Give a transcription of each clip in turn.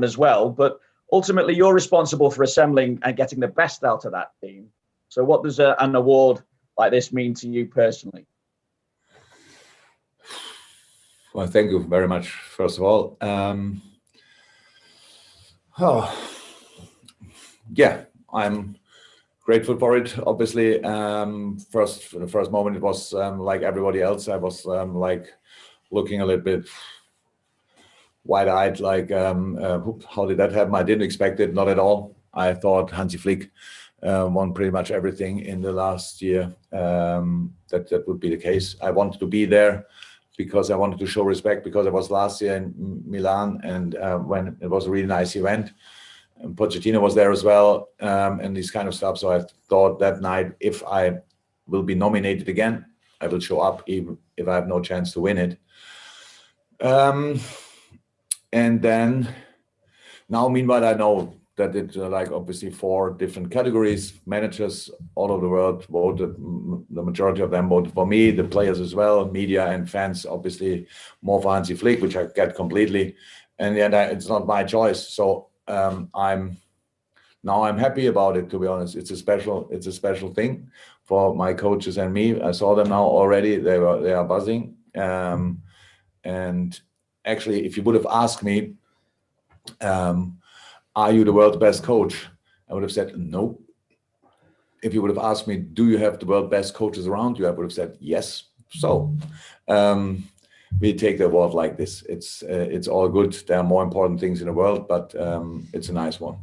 as well. But ultimately, you're responsible for assembling and getting the best out of that team. So what does an award like this mean to you personally? Well, thank you very much, first of all. Yeah, I'm grateful for it. Obviously, the first moment it was like everybody else. I was like looking a little bit wide-eyed, like how did that happen? I didn't expect it, not at all. I thought Hansi Flick won pretty much everything in the last year. That would be the case. I wanted to be there because I wanted to show respect, because I was last year in Milan, and when it was a really nice event. And Pochettino was there as well, and this kind of stuff. So I thought that night, if I will be nominated again, I will show up, even if I have no chance to win it. And then now, meanwhile, I know that it like obviously 4 different categories. Managers all over the world voted. The majority of them voted for me. The players as well, media and fans, obviously more for Hansi Flick, which I get completely. And it's not my choice. So I'm happy about it. To be honest, it's a special thing for my coaches and me. I saw them now already. They are buzzing. And actually, if you would have asked me, are you the world's best coach? I would have said no. If you would have asked me, do you have the world's best coaches around you? I would have said yes. So we take the award like this. It's all good. There are more important things in the world, but it's a nice one.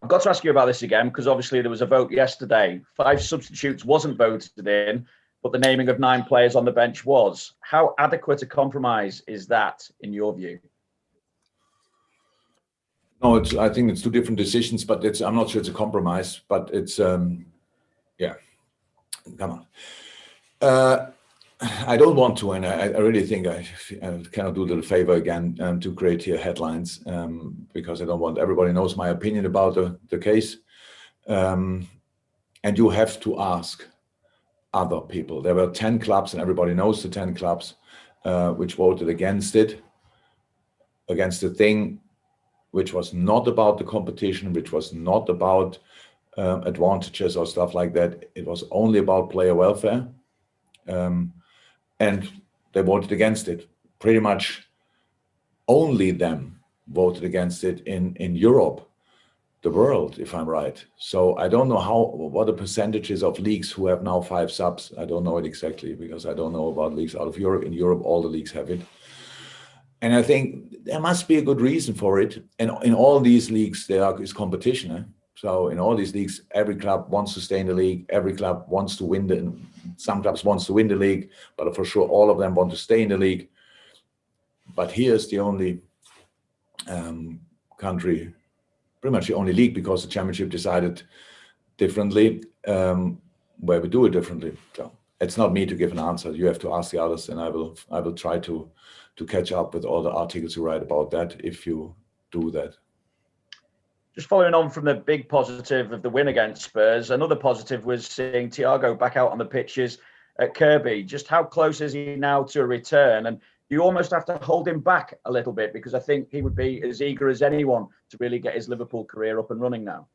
I've got to ask you about this again, because obviously there was a vote yesterday. 5 substitutes wasn't voted in, but the naming of 9 players on the bench was. How adequate a compromise is that, in your view? No, I think it's 2 different decisions, but I'm not sure it's a compromise, but it's, yeah, come on. I don't want to, and I really think I cannot do the favor again to create here headlines, because I don't want everybody knows my opinion about the case. And you have to ask other people. There were 10 clubs, and everybody knows the 10 clubs which voted against it, against the thing which was not about the competition, which was not about advantages or stuff like that. It was only about player welfare. And they voted against it. Pretty much only them voted against it in Europe, the world, if I'm right. So I don't know what the percentages of leagues who have now 5 subs. I don't know it exactly, because I don't know about leagues out of Europe. In Europe, all the leagues have it. And I think there must be a good reason for it. And in all these leagues, there is competition. Eh? So in all these leagues, every club wants to stay in the league. Every club wants to win some clubs wants to win the league, but for sure all of them want to stay in the league. But here's the only country, pretty much the only league, because the championship decided differently, where we do it differently. So it's not me to give an answer. You have to ask the others, and I will try to catch up with all the articles you write about that if you do that. Just following on from the big positive of the win against Spurs, another positive was seeing Thiago back out on the pitches at Kirby. Just how close is he now to a return? And you almost have to hold him back a little bit, because I think he would be as eager as anyone to really get his Liverpool career up and running now.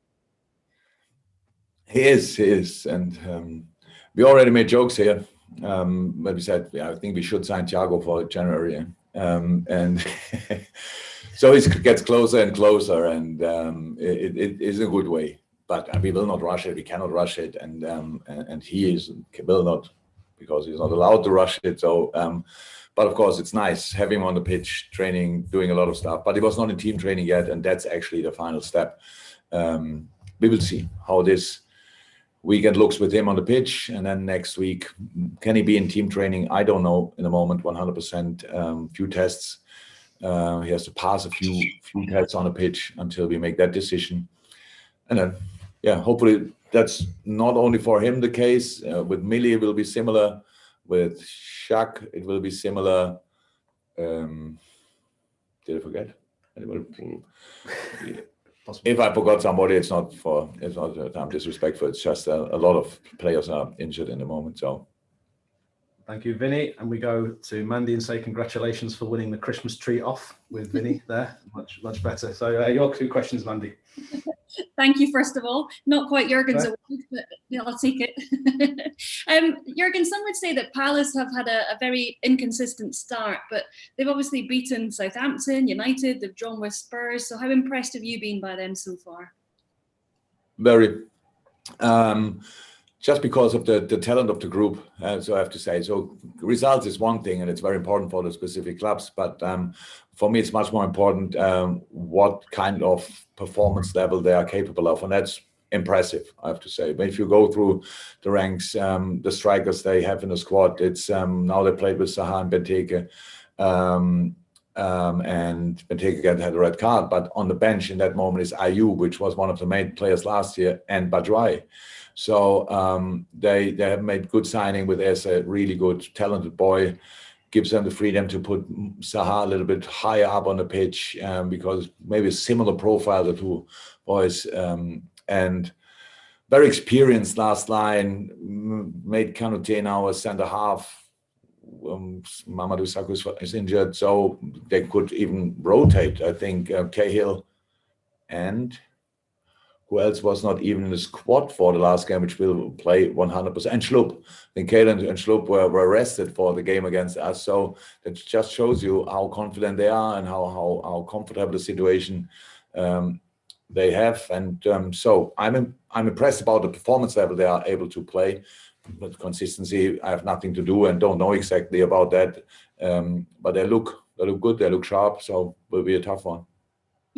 He is. And we already made jokes here. But we said, I think we should sign Thiago for January. And so it gets closer and closer, and it is a good way. But we will not rush it. We cannot rush it, and he will not, because he's not allowed to rush it. So, but of course, it's nice having him on the pitch, training, doing a lot of stuff. But he was not in team training yet, and that's actually the final step. We will see how this weekend looks with him on the pitch, and then next week, can he be in team training? I don't know in the moment, 100%. Few tests. He has to pass a few tests on the pitch until we make that decision. And then, yeah, hopefully that's not only for him the case. With Millie, it will be similar. With Shaq, it will be similar. Did I forget? If I forgot somebody, it's not disrespectful. It's just a lot of players are injured in the moment. So Thank you, Vinny. And we go to Mandy and say congratulations for winning the Christmas tree off with Vinny there. Much better. So your 2 questions, Mandy. Thank you, first of all. Not quite Jurgen's award, but I'll take it. Jurgen, some would say that Palace have had a very inconsistent start, but they've obviously beaten Southampton, United, they've drawn with Spurs. So how impressed have you been by them so far? Very. Just because of the talent of the group, so I have to say. So results is one thing, and it's very important for the specific clubs. But for me, it's much more important what kind of performance level they are capable of, and that's impressive, I have to say. But if you go through the ranks, the strikers they have in the squad, it's now they played with Zaha and Benteke, and Benteke had a red card. But on the bench in that moment is Ayew, which was one of the main players last year, and Badrawi. So they have made good signing with as a really good, talented boy. Gives them the freedom to put Zaha a little bit higher up on the pitch because maybe a similar profile, the 2 boys. And very experienced last line, made Kanouté now a centre-half. Mamadou Sakho is injured, so they could even rotate, I think, Cahill and... who else was not even in the squad for the last game, which will play 100%. And Schlupp. I think Cahill and Schlupp were arrested for the game against us. So that just shows you how confident they are and how comfortable the situation they have. And so I'm impressed about the performance level they are able to play. But consistency, I have nothing to do and don't know exactly about that. But they look good, they look sharp, so it will be a tough one.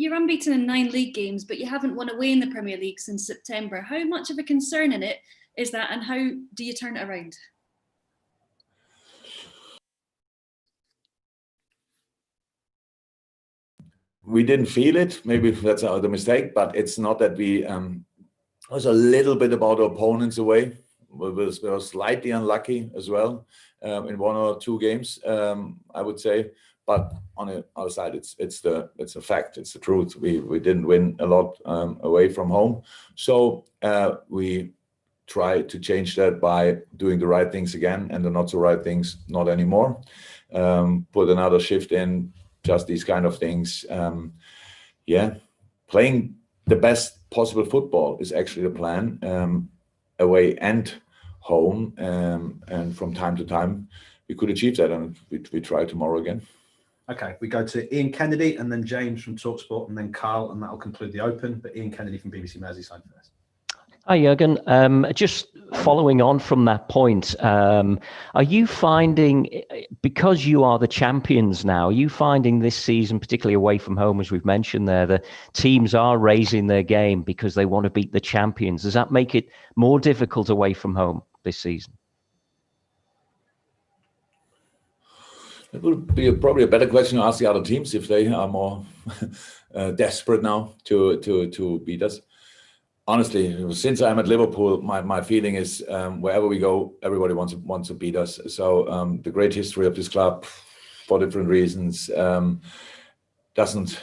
You're unbeaten in 9 league games, but you haven't won away in the Premier League since September. How much of a concern in it is that, and how do you turn it around? We didn't feel it. Maybe that's the mistake, but it's not that we was a little bit about the opponents away. We were slightly unlucky as well in 1 or 2 games, I would say. But on the other side, it's a fact. It's the truth. We didn't win a lot away from home, so we try to change that by doing the right things again, and the not so right things not anymore. Put another shift in, just these kind of things. Playing the best possible football is actually the plan, away and home, and from time to time we could achieve that, and we try tomorrow again. Okay, we go to Ian Kennedy and then James from TalkSport and then Carl, and that'll conclude the Open. But Ian Kennedy from BBC Merseyside first. Hi, Jurgen. Just following on from that point, are you finding, because you are the champions now, are you finding this season, particularly away from home, as we've mentioned there, the teams are raising their game because they want to beat the champions? Does that make it more difficult away from home this season? It would be probably a better question to ask the other teams if they are more desperate now to beat us. Honestly, since I'm at Liverpool, my feeling is wherever we go, everybody wants to beat us. So the great history of this club, for different reasons, doesn't.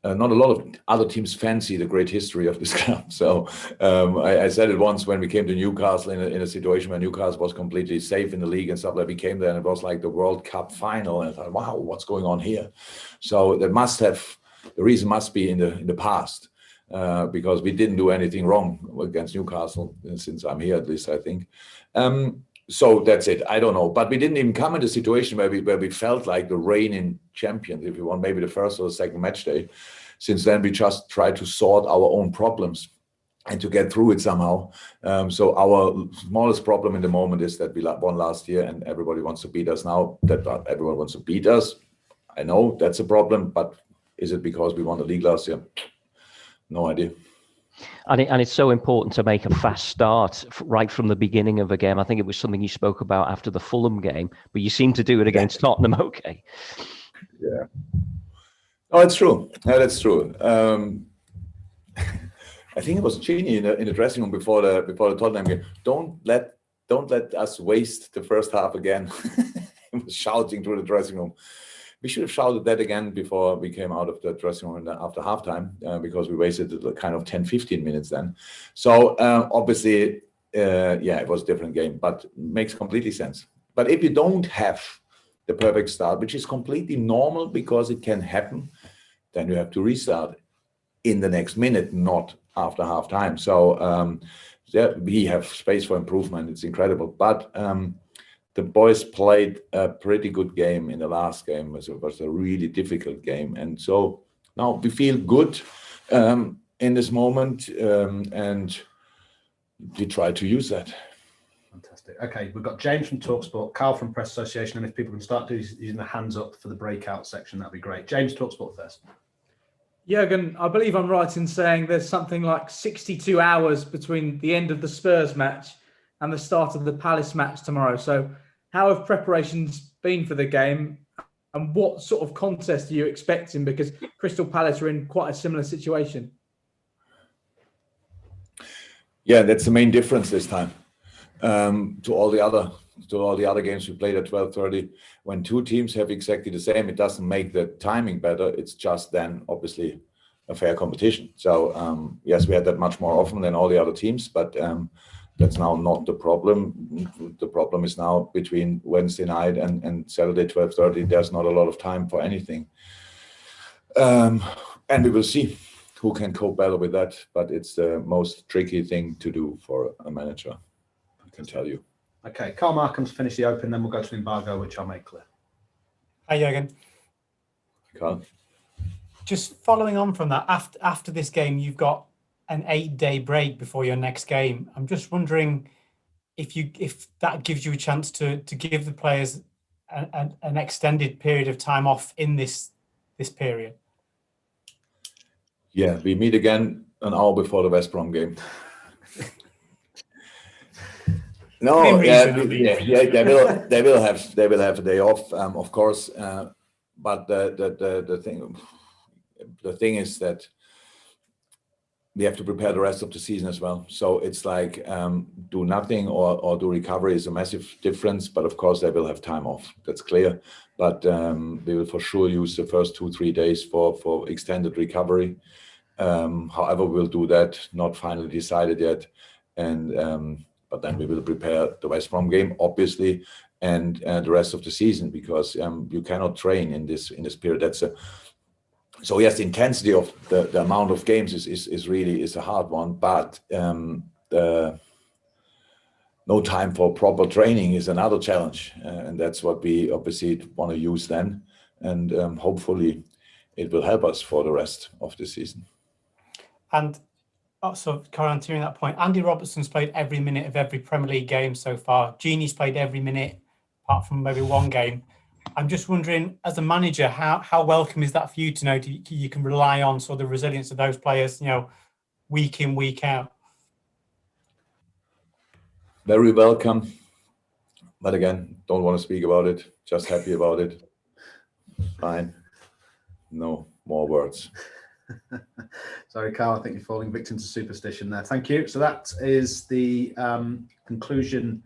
Not a lot of other teams fancy the great history of this club. So I said it once when we came to Newcastle in a situation where Newcastle was completely safe in the league and stuff. Like we came there and it was like the World Cup final, and I thought, wow, what's going on here? So the reason must be in the past, because we didn't do anything wrong against Newcastle since I'm here, at least I think. So that's it. I don't know, but we didn't even come in a situation where we felt like the reigning champions, if you want, maybe the first or the second match day. Since then, we just try to sort our own problems and to get through it somehow. So our smallest problem in the moment is that we won last year and everybody wants to beat us now. That everyone wants to beat us. I know that's a problem, but is it because we won the league last year? No idea. And it's so important to make a fast start right from the beginning of a game. I think it was something you spoke about after the Fulham game, but you seem to do it against Tottenham. Okay. Yeah. Oh, it's true. No, that's true. I think it was Gini in the dressing room before the Tottenham game. Don't let us waste the first half again. He was shouting through the dressing room. We should have shouted that again before we came out of the dressing room after halftime, because we wasted kind of 10-15 minutes then. So obviously, it was a different game, but makes completely sense. but if you don't have the perfect start, which is completely normal because it can happen, then you have to restart in the next minute, not after half time. So we have space for improvement. It's incredible. But the boys played a pretty good game in the last game. It was a really difficult game. And so now we feel good in this moment, and we try to use that. Fantastic. Okay, we've got James from TalkSport, Carl from Press Association, and if people can start using the hands up for the breakout section, that'd be great. James, TalkSport first. Jurgen, I believe I'm right in saying there's something like 62 hours between the end of the Spurs match and the start of the Palace match tomorrow. So how have preparations been for the game, and what sort of contest are you expecting? Because Crystal Palace are in quite a similar situation. Yeah, that's the main difference this time to all the other games we played at 12:30. When two teams have exactly the same, it doesn't make the timing better. It's just then obviously a fair competition. So yes, we had that much more often than all the other teams, but that's now not the problem. The problem is now between Wednesday night and Saturday 12:30. There's not a lot of time for anything, and we will see who can cope better with that. But it's the most tricky thing to do for a manager, I can tell you. Okay, Carl Markham's finished the Open, then we'll go to embargo, which I'll make clear. Hi, Jurgen. Carl? Just following on from that, after this game, you've got an 8-day break before your next game. I'm just wondering if that gives you a chance to give the players an extended period of time off in this period. Yeah, we meet again an hour before the West Brom game. No, they will have a day off, of course. But the thing is that we have to prepare the rest of the season as well. So it's like do nothing or do recovery is a massive difference. But of course, they will have time off. That's clear. But we will for sure use the first 2-3 days for extended recovery. However, we'll do that. Not finally decided yet. And but then we will prepare the West Brom game, obviously, and the rest of the season, because you cannot train in this period. So yes, the intensity of the amount of games is really a hard one, but no time for proper training is another challenge, and that's what we obviously want to use then, and hopefully it will help us for the rest of the season. And also, continuing that point, Andy Robertson's played every minute of every Premier League game so far. Gini's played every minute, apart from maybe one game. I'm just wondering, as a manager, how welcome is that for you to know you can rely on sort of the resilience of those players, week in, week out? Very welcome. But again, don't want to speak about it. Just happy about it. Fine. No more words. Sorry, Carl, I think you're falling victim to superstition there. Thank you. So that is the conclusion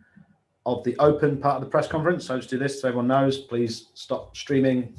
of the Open part of the press conference. So let's do this so everyone knows. Please stop streaming,